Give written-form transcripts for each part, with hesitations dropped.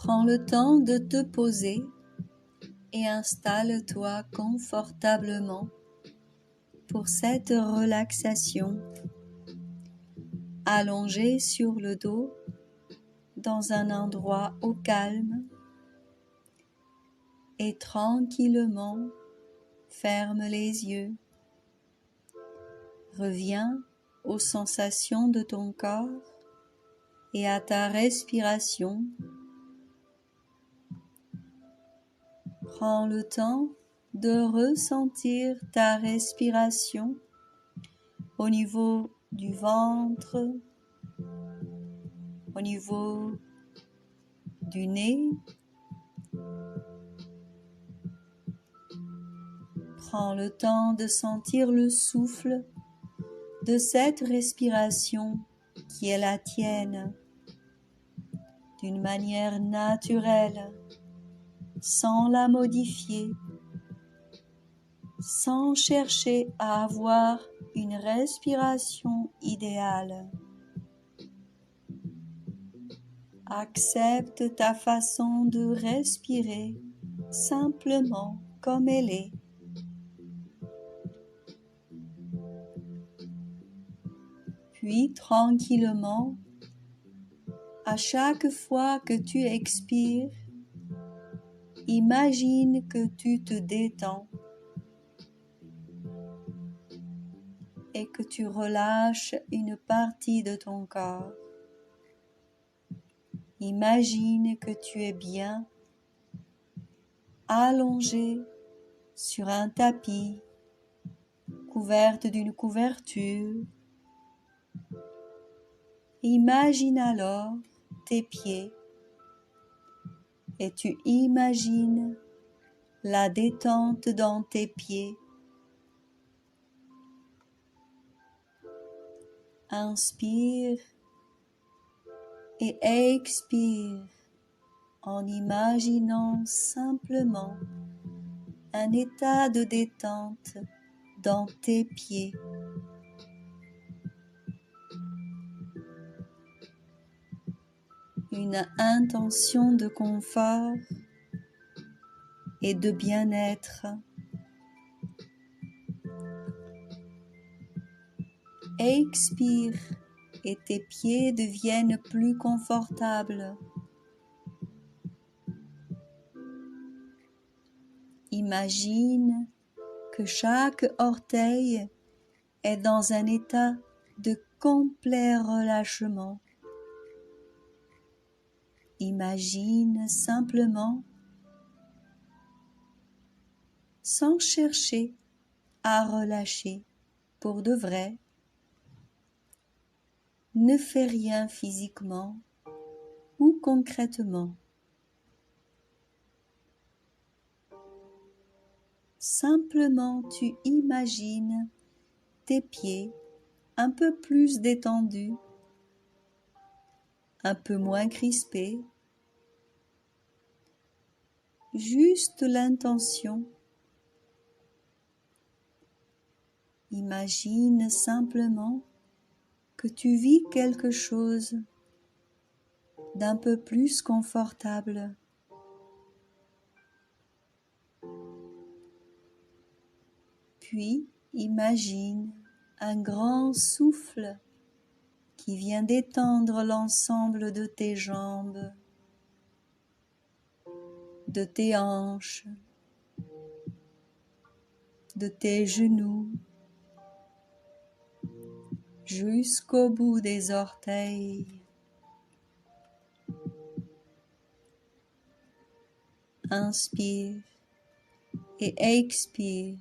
Prends le temps de te poser et installe-toi confortablement pour cette relaxation. Allongé sur le dos dans un endroit au calme et tranquillement ferme les yeux. Reviens aux sensations de ton corps et à ta respiration. Prends le temps de ressentir ta respiration au niveau du ventre, au niveau du nez. Prends le temps de sentir le souffle de cette respiration qui est la tienne, d'une manière naturelle, sans la modifier, sans chercher à avoir une respiration idéale. Accepte ta façon de respirer simplement comme elle est. Puis tranquillement, à chaque fois que tu expires, imagine que tu te détends et que tu relâches une partie de ton corps. Imagine que tu es bien allongé sur un tapis, couverte d'une couverture. Imagine alors tes pieds et tu imagines la détente dans tes pieds. Inspire et expire en imaginant simplement un état de détente dans tes pieds. Une intention de confort et de bien-être. Expire et tes pieds deviennent plus confortables. Imagine que chaque orteil est dans un état de complet relâchement. Imagine simplement, sans chercher à relâcher pour de vrai. Ne fais rien physiquement ou concrètement. Simplement tu imagines tes pieds un peu plus détendus, un peu moins crispés. Juste l'intention. Imagine simplement que tu vis quelque chose d'un peu plus confortable. Puis imagine un grand souffle qui vient d'étendre l'ensemble de tes jambes, de tes hanches, de tes genoux, jusqu'au bout des orteils. Inspire et expire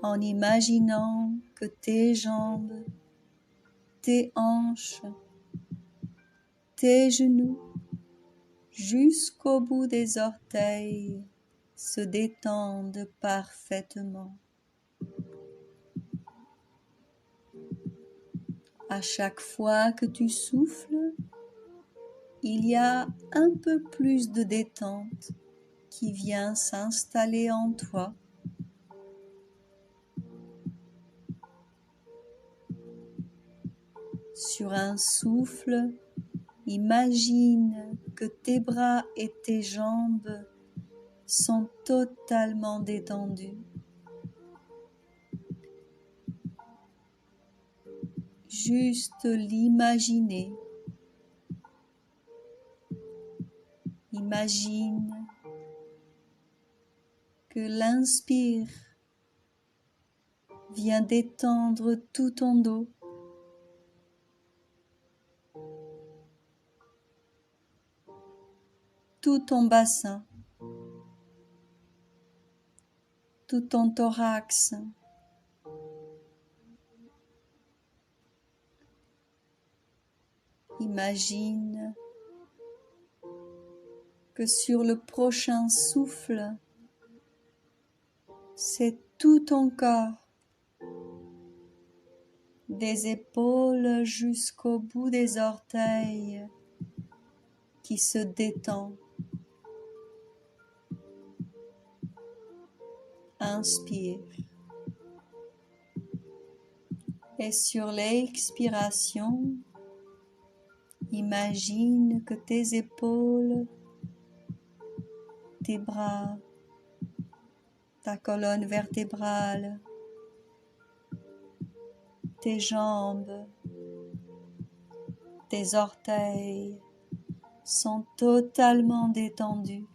en imaginant que tes jambes, tes hanches, tes genoux, jusqu'au bout des orteils se détendent parfaitement. À chaque fois que tu souffles, il y a un peu plus de détente qui vient s'installer en toi. Sur un souffle, imagine que tes bras et tes jambes sont totalement détendus. Juste l'imaginer. Imagine que l'inspire vient détendre tout ton dos. Tout ton bassin, tout ton thorax. Imagine que sur le prochain souffle, c'est tout ton corps, des épaules jusqu'au bout des orteils, qui se détend. Inspire. Et sur l'expiration, imagine que tes épaules, tes bras, ta colonne vertébrale, tes jambes, tes orteils sont totalement détendus.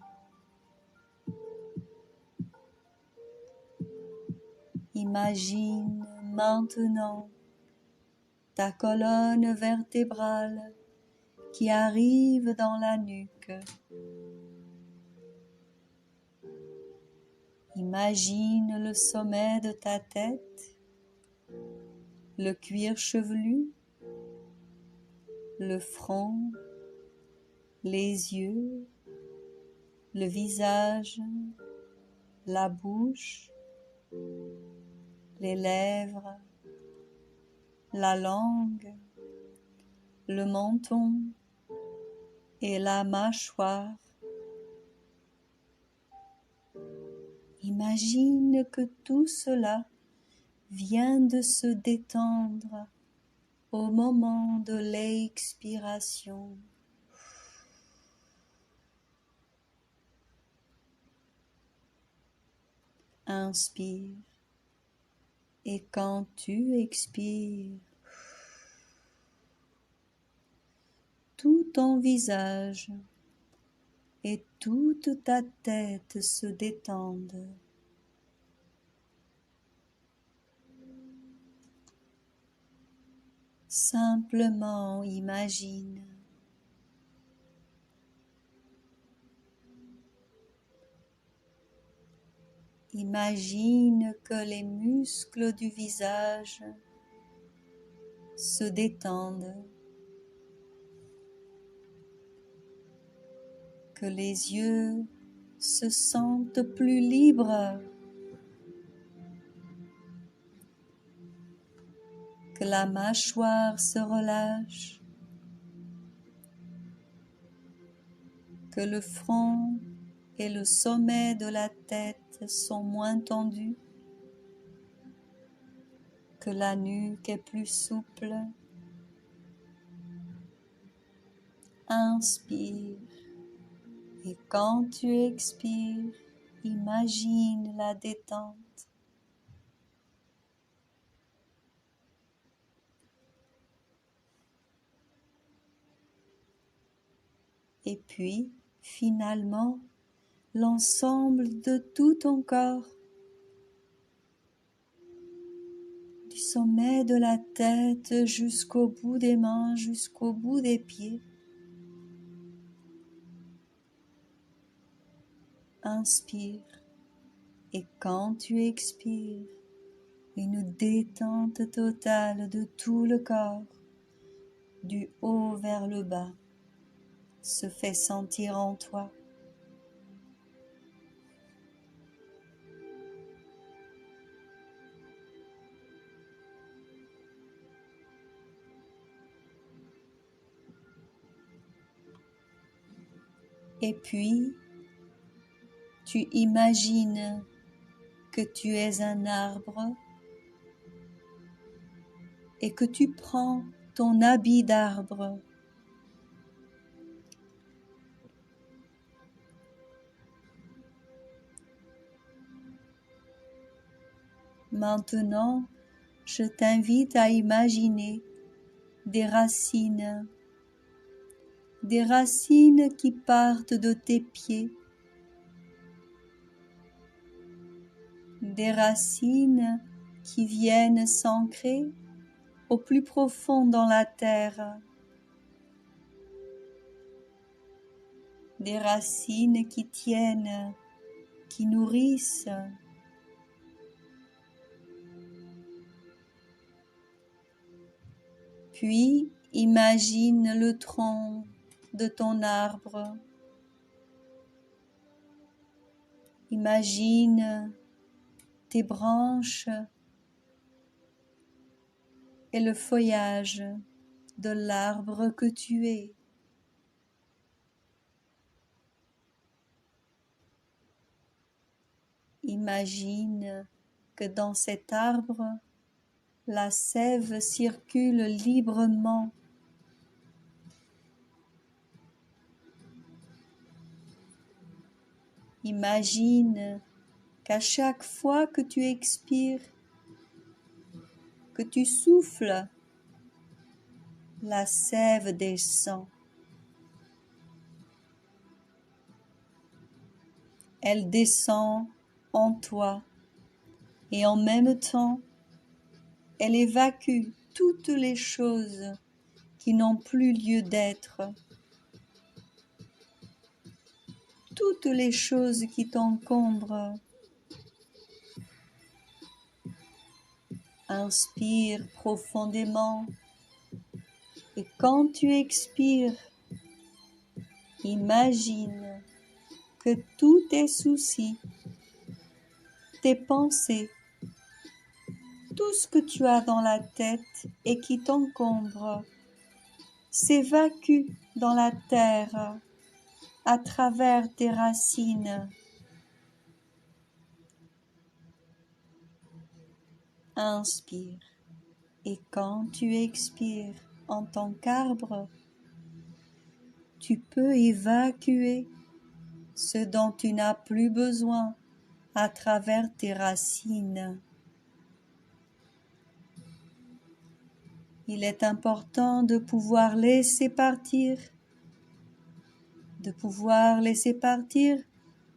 Imagine maintenant ta colonne vertébrale qui arrive dans la nuque. Imagine le sommet de ta tête, le cuir chevelu, le front, les yeux, le visage, la bouche, les lèvres, la langue, le menton et la mâchoire. Imagine que tout cela vient de se détendre au moment de l'expiration. Inspire et quand tu expires, tout ton visage et toute ta tête se détendent. Simplement imagine. Imagine que les muscles du visage se détendent, que les yeux se sentent plus libres, que la mâchoire se relâche, que le front et le sommet de la tête sont moins tendus, que la nuque est plus souple. Inspire et quand tu expires, imagine la détente. Et puis, finalement, l'ensemble de tout ton corps, du sommet de la tête jusqu'au bout des mains, jusqu'au bout des pieds. Inspire et quand tu expires, une détente totale de tout le corps, du haut vers le bas, se fait sentir en toi. Et puis, tu imagines que tu es un arbre et que tu prends ton habit d'arbre Maintenant, je t'invite à imaginer des racines qui partent de tes pieds, des racines qui viennent s'ancrer au plus profond dans la terre, des racines qui tiennent, qui nourrissent. Puis, imagine le tronc de ton arbre. Imagine tes branches et le feuillage de l'arbre que tu es. Imagine que dans cet arbre, la sève circule librement. Imagine qu'à chaque fois que tu expires, que tu souffles, la sève descend. Elle descend en toi et en même temps, elle évacue toutes les choses qui n'ont plus lieu d'être, toutes les choses qui t'encombrent. Inspire profondément et quand tu expires, imagine que tous tes soucis, tes pensées, tout ce que tu as dans la tête et qui t'encombre s'évacue dans la terre à travers tes racines. Inspire et quand tu expires en tant qu'arbre, tu peux évacuer ce dont tu n'as plus besoin à travers tes racines. Il est important de pouvoir laisser partir,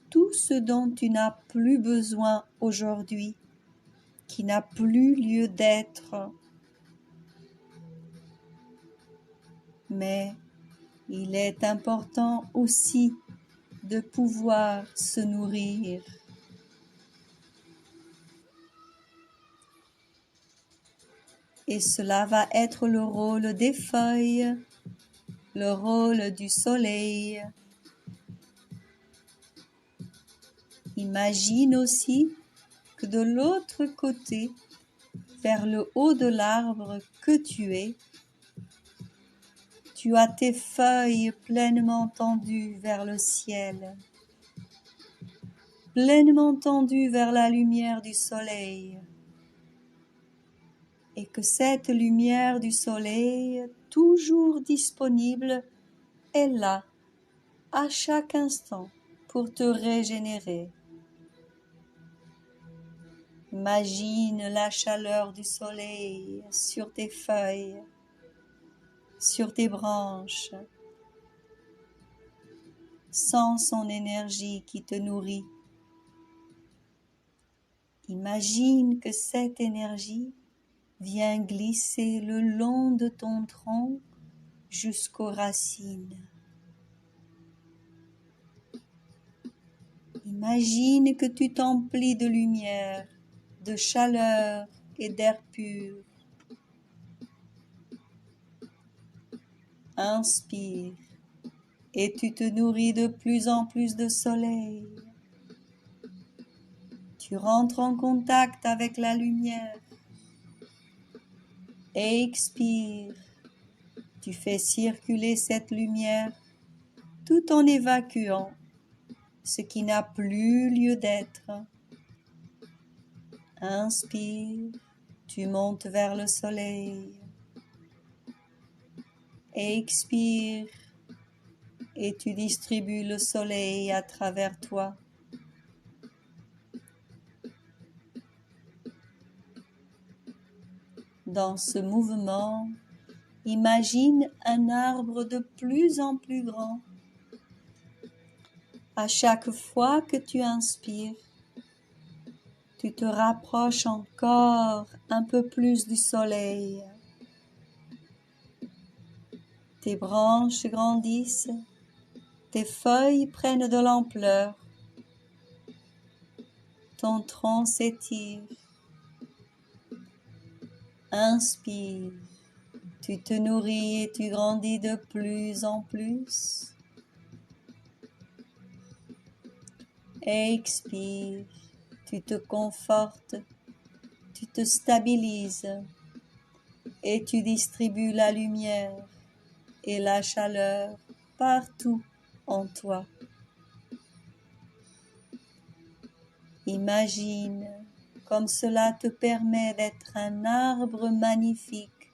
tout ce dont tu n'as plus besoin aujourd'hui, qui n'a plus lieu d'être. Mais il est important aussi de pouvoir se nourrir. Et cela va être le rôle des feuilles, le rôle du soleil. Imagine aussi que de l'autre côté, vers le haut de l'arbre que tu es, tu as tes feuilles pleinement tendues vers le ciel, pleinement tendues vers la lumière du soleil. Et que cette lumière du soleil, toujours disponible, est là, à chaque instant, pour te régénérer. Imagine la chaleur du soleil sur tes feuilles, sur tes branches. Sens son énergie qui te nourrit. Imagine que cette énergie vient glisser le long de ton tronc jusqu'aux racines. Imagine que tu t'emplis de lumière, de chaleur et d'air pur. Inspire et tu te nourris de plus en plus de soleil. Tu rentres en contact avec la lumière. Expire. Tu fais circuler cette lumière tout en évacuant ce qui n'a plus lieu d'être. Inspire. Tu montes vers le soleil. Expire. Et tu distribues le soleil à travers toi. Dans ce mouvement, imagine un arbre de plus en plus grand. À chaque fois que tu inspires, tu te rapproches encore un peu plus du soleil. Tes branches grandissent, tes feuilles prennent de l'ampleur, ton tronc s'étire. Inspire, tu te nourris et tu grandis de plus en plus. Expire, tu te confortes, tu te stabilises et tu distribues la lumière et la chaleur partout en toi. Imagine comme cela te permet d'être un arbre magnifique,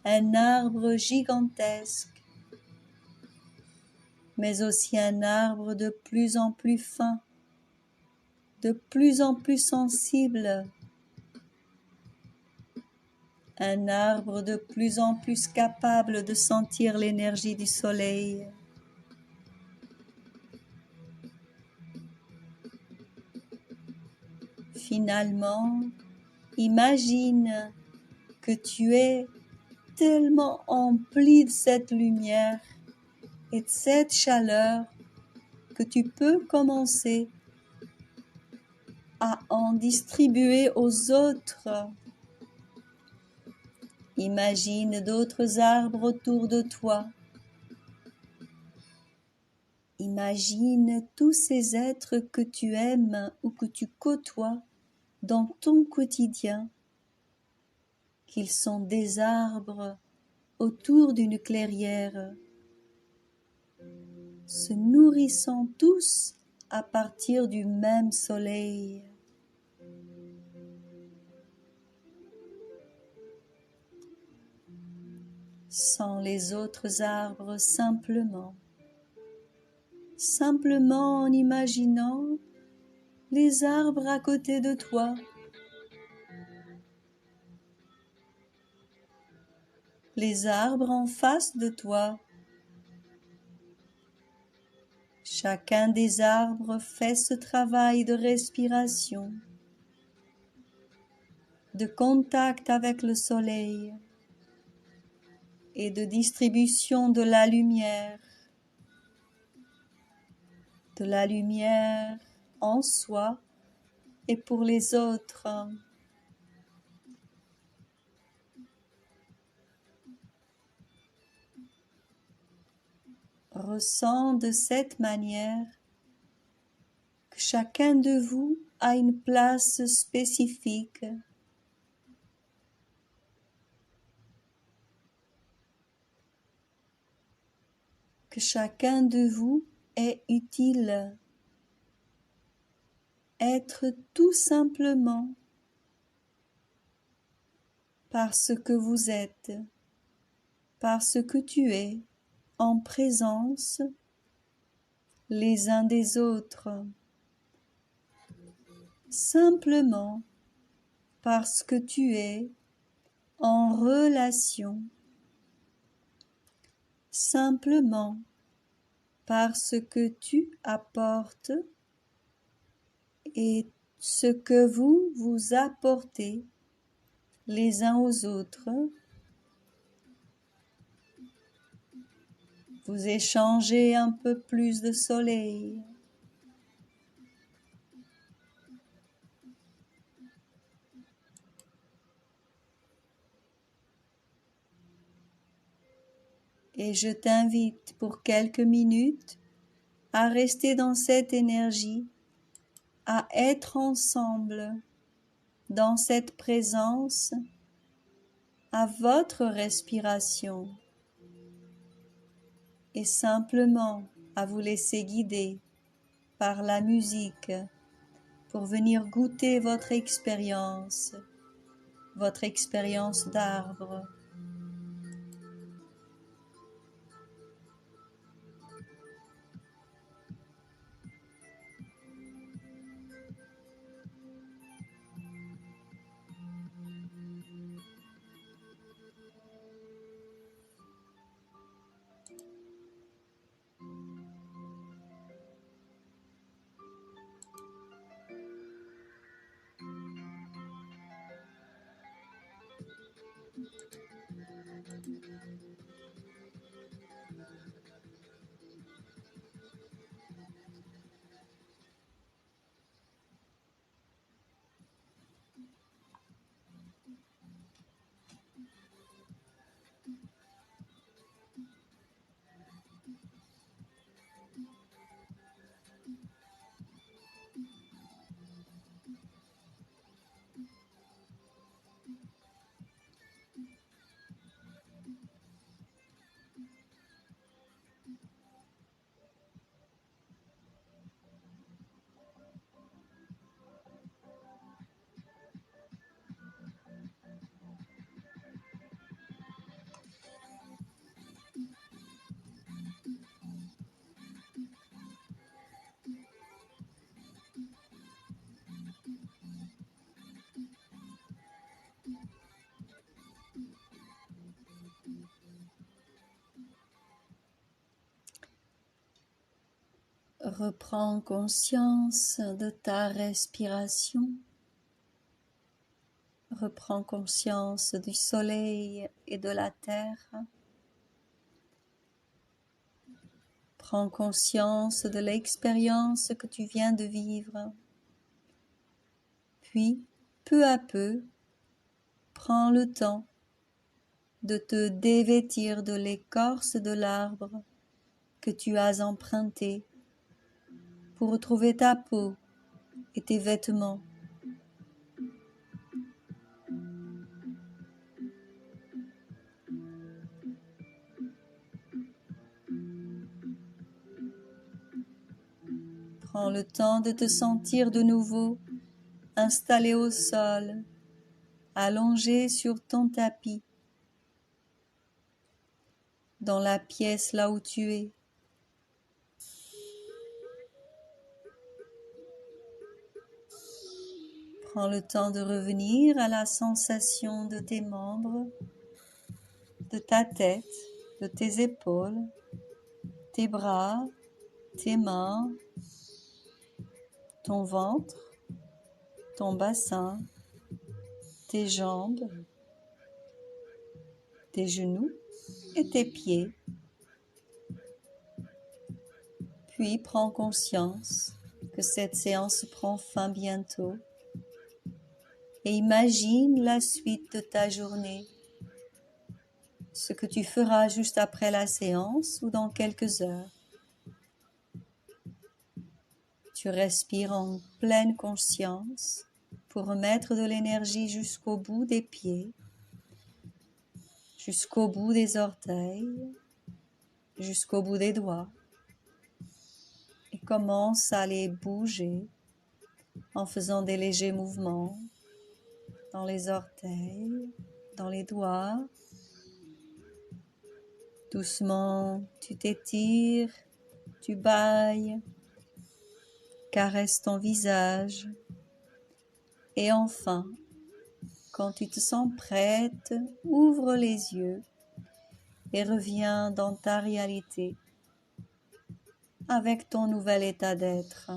un arbre gigantesque, mais aussi un arbre de plus en plus fin, de plus en plus sensible, un arbre de plus en plus capable de sentir l'énergie du soleil. Finalement, imagine que tu es tellement empli de cette lumière et de cette chaleur que tu peux commencer à en distribuer aux autres. Imagine d'autres arbres autour de toi. Imagine tous ces êtres que tu aimes ou que tu côtoies dans ton quotidien, qu'ils sont des arbres autour d'une clairière, se nourrissant tous à partir du même soleil. Sans les autres arbres simplement en imaginant les arbres à côté de toi, les arbres en face de toi. Chacun des arbres fait ce travail de respiration, de contact avec le soleil et de distribution de la lumière en soi et pour les autres. Ressens de cette manière que chacun de vous a une place spécifique, que chacun de vous est utile, être tout simplement parce que vous êtes, parce que tu es en présence les uns des autres, simplement parce que tu es en relation, simplement parce que tu apportes et ce que vous vous apportez les uns aux autres. Vous échangez un peu plus de soleil. Et je t'invite pour quelques minutes à rester dans cette énergie, à être ensemble dans cette présence, à votre respiration et simplement à vous laisser guider par la musique pour venir goûter votre expérience d'arbre. Reprends conscience de ta respiration. Reprends conscience du soleil et de la terre. Prends conscience de l'expérience que tu viens de vivre. Puis, peu à peu, prends le temps de te dévêtir de l'écorce de l'arbre que tu as emprunté pour retrouver ta peau et tes vêtements. Prends le temps de te sentir de nouveau installé au sol, allongé sur ton tapis, dans la pièce là où tu es. Prends le temps de revenir à la sensation de tes membres, de ta tête, de tes épaules, tes bras, tes mains, ton ventre, ton bassin, tes jambes, tes genoux et tes pieds. Puis prends conscience que cette séance prend fin bientôt et imagine la suite de ta journée, ce que tu feras juste après la séance ou dans quelques heures. Tu respires en pleine conscience pour remettre de l'énergie jusqu'au bout des pieds, jusqu'au bout des orteils, jusqu'au bout des doigts. Et commence à les bouger en faisant des légers mouvements dans les orteils, dans les doigts. Doucement, tu t'étires, tu bâilles, caresse ton visage. Et enfin, quand tu te sens prête, ouvre les yeux et reviens dans ta réalité avec ton nouvel état d'être.